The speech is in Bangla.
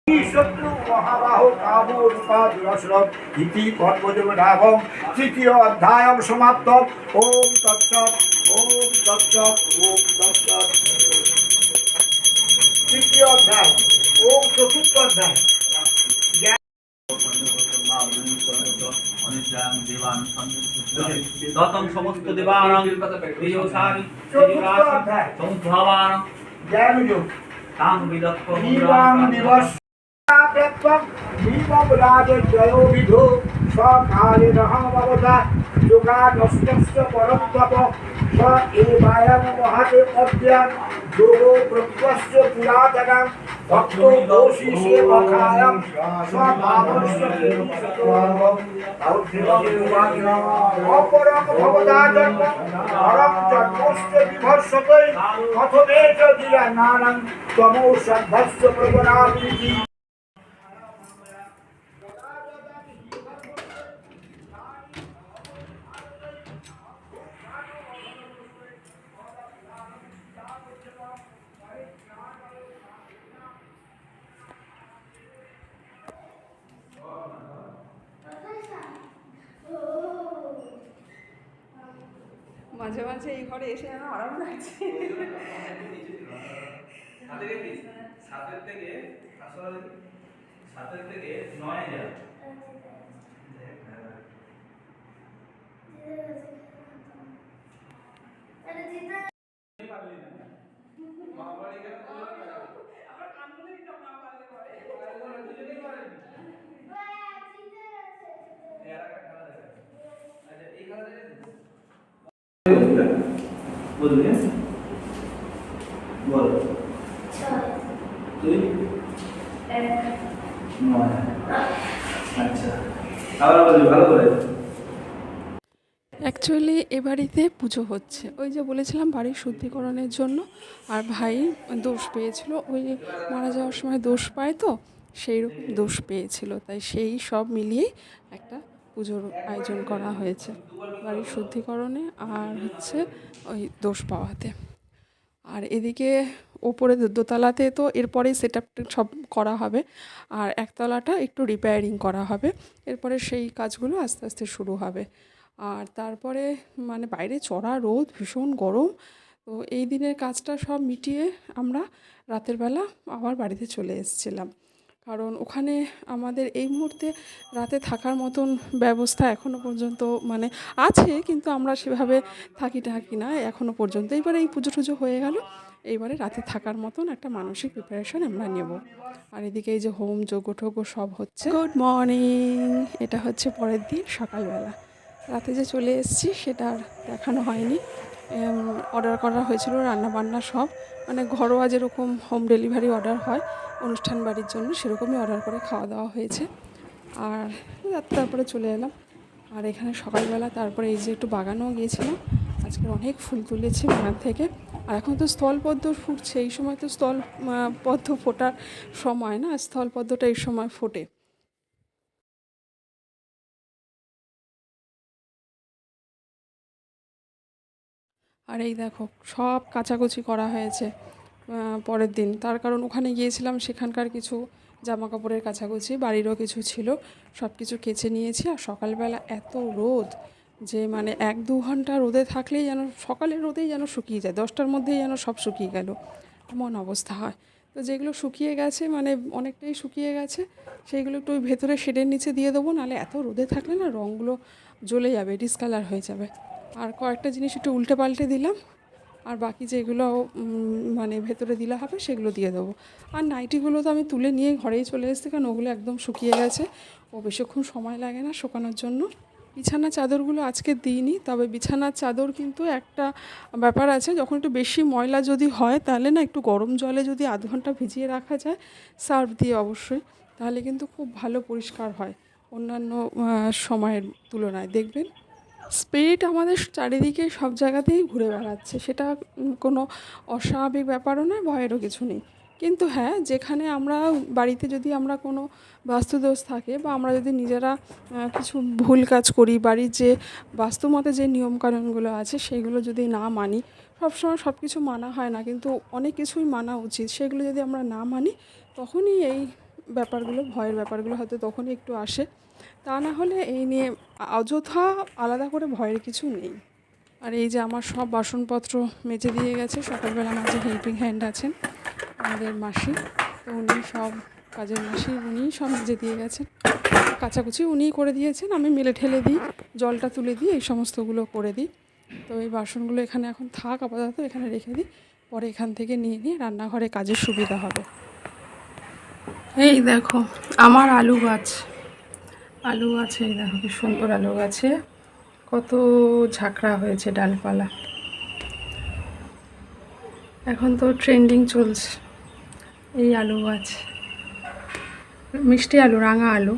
শত্রু মহাবাহ কাম রূপা দুরসরব ইতি পদ্মদেবনাভম তৃতীয় অধ্যায় সমাপ্ত। ওম তৎসৎ ওম তৎসৎ ওম তৎসৎ। তৃতীয় অধ্যায় ওম চতুর্থ অধ্যায় সমস্ত দেবানাং জ্ঞানযোগ তাং বিদক্ষ দিবস জয়োবিধো সকালে নহমবতা যোগানস্তস্য পরম তপ স এবায়ং মহাদেব অদ্যান যোগো প্রত্যস্য পুরাতনাং ভক্ত দোষী সেবকায়ং স্বভাবস্য অপরং ভবদা জন্ম পরম জন্মস্য বিভর্ষতৈ কথমেচ দিরানানাং তমো সদ্ধস্য প্রবরাবৃতি। মাঝে মাঝে এই ঘরে এসে যেন আরাম লাগছে। সাতের থেকে 9,000। বলবি বল তুই আচ্ছা আবার বলবি ভালো করে। অ্যাকচুয়ালি এ বাড়িতে পুজো হচ্ছে, ওই যে বলেছিলাম বাড়ির শুদ্ধিকরণের জন্য। আর ভাই দোষ পেয়েছিল, ওই মারা যাওয়ার সময় দোষ পায় তো, সেই রকম দোষ পেয়েছিল, তাই সেই সব মিলিয়েই একটা পুজোর আয়োজন করা হয়েছে বাড়ির শুদ্ধিকরণে আর হচ্ছে ওই দোষ পাওয়াতে। আর এদিকে ওপরে দোতলাতে তো এরপরে সেট আপ সব করা হবে, আর একতলাটা একটু রিপেয়ারিং করা হবে, এরপরে সেই কাজগুলো আস্তে আস্তে শুরু হবে। আর তারপরে মানে বাইরে চড়া রোদ, ভীষণ গরম, তো এই দিনের কাজটা সব মিটিয়ে আমরা রাতের বেলা আবার বাড়িতে চলে এসেছিলাম। কারণ ওখানে আমাদের এই মুহূর্তে রাতে থাকার মতন ব্যবস্থা এখনও পর্যন্ত মানে আছে, কিন্তু আমরা সেভাবে থাকি না এখনও পর্যন্ত। এইবারে এই পুজো টুজো হয়ে গেল, এইবারে রাতে থাকার মতন একটা মানসিক প্রিপারেশন আমরা নেব। আর এদিকে এই যে হোম যজ্ঞ টোজ্ঞ সব হচ্ছে। গুড মর্নিং, এটা হচ্ছে পরের দিন সকালবেলা। রাতে যে চলে এসেছি সেটা আর দেখানো হয়নি। অর্ডার করা হয়েছিল রান্নাবান্না সব, মানে ঘরোয়া যেরকম হোম ডেলিভারি অর্ডার হয় অনুষ্ঠান বাড়ির জন্য, সেরকমই অর্ডার করে খাওয়া দাওয়া হয়েছে। আর তারপরে চলে এলাম। আর এখানে সকালবেলা তারপরে এই যে একটু বাগানেও গিয়েছিলাম, আজকে অনেক ফুল তুলেছি বাগান থেকে। আর এখন তো স্থলপদ্ম ফুটছে, এই সময় তো পদ্ম ফোটার সময় না, স্থলপদ্মটা এই সময় ফোটে। আর এই দেখো সব কাচাকুচি করা হয়েছে পরের দিন, তার কারণ ওখানে গিয়েছিলাম, সেখানকার কিছু জামা কাপড়ের কাচাকুচি, বাড়িরও কিছু ছিল, সব কিছু কেচে নিয়েছি। আর সকালবেলা এত রোদ যে মানে 1-2 ঘন্টা রোদে থাকলেই যেন সকালের রোদেই যেন শুকিয়ে যায়, 10টার মধ্যেই যেন সব শুকিয়ে গেল, এমন অবস্থা হয়। তো যেগুলো শুকিয়ে গেছে মানে অনেকটাই শুকিয়ে গেছে, সেইগুলো একটু ওই ভেতরে শেডের নিচে দিয়ে দেবো, নাহলে এত রোদে থাকলে না রঙগুলো জ্বলে যাবে, ডিসকালার হয়ে যাবে। আর কয়েকটা জিনিস একটু উল্টে পাল্টে দিলাম, আর বাকি যেগুলো মানে ভেতরে দিলে হবে সেগুলো দিয়ে দেবো। আর নাইটিগুলো তো আমি তুলে নিয়ে ঘরেই চলে এসেছি, কারণ ওগুলো একদম শুকিয়ে গেছে, ও বেশিক্ষণ সময় লাগে না শুকানোর জন্য। বিছানার চাদরগুলো আজকে দিইনি, তবে বিছানার চাদর কিন্তু একটা ব্যাপার আছে, যখন একটু বেশি ময়লা যদি হয় তাহলে না একটু গরম জলে যদি আধ ঘন্টা ভিজিয়ে রাখা যায়, সার্ফ দিয়ে অবশ্যই, তাহলে কিন্তু খুব ভালো পরিষ্কার হয় অন্যান্য সময়ের তুলনায়। দেখবেন স্পিরিট আমাদের চারিদিকে সব জায়গাতেই ঘুরে বেড়াচ্ছে, সেটা কোনো অস্বাভাবিক ব্যাপারও নয়, ভয়েরও কিছু নেই। কিন্তু হ্যাঁ, যেখানে আমরা বাড়িতে যদি আমরা কোনো বাস্তুদোষ থাকে বা আমরা যদি নিজেরা কিছু ভুল কাজ করি, বাড়ির যে বাস্তুমতে যে নিয়মকানুনগুলো আছে সেগুলো যদি না মানি, সবসময় সব কিছু মানা হয় না, কিন্তু অনেক কিছুই মানা উচিত, সেগুলো যদি আমরা না মানি তখনই এই ব্যাপারগুলো, ভয়ের ব্যাপারগুলো হয়তো তখনই একটু আসে। তা না হলে এই নিয়ে অযথা আলাদা করে ভয়ের কিছু নেই। আর এই যে আমার সব বাসনপত্র মেজে দিয়ে গেছে সকালবেলা। আমার যে হেল্পিং হ্যান্ড আছেন আমাদের মাসি, তো উনি সব, কাজের মাসি, উনিই সব মেজে দিয়ে গেছেন। কাচাকুচি উনিই করে দিয়েছেন, আমি মেলে ঠেলে দিই, জলটা তুলে দিই, এই সমস্তগুলো করে দিই। তো এই বাসনগুলো এখানে এখন থাক, আপাতত এখানে রেখে দিই, পরে এখান থেকে নিয়ে নিয়ে রান্নাঘরে কাজের সুবিধা হবে। এই দেখো আমার আলু গাছ, আলু গাছে এই দেখো কি সুন্দর আলু গাছে কত ঝাঁকড়া হয়েছে ডালপালা। এখন তো ট্রেন্ডিং চলছে এই আলু গাছ, মিষ্টি আলু, রাঙা আলু।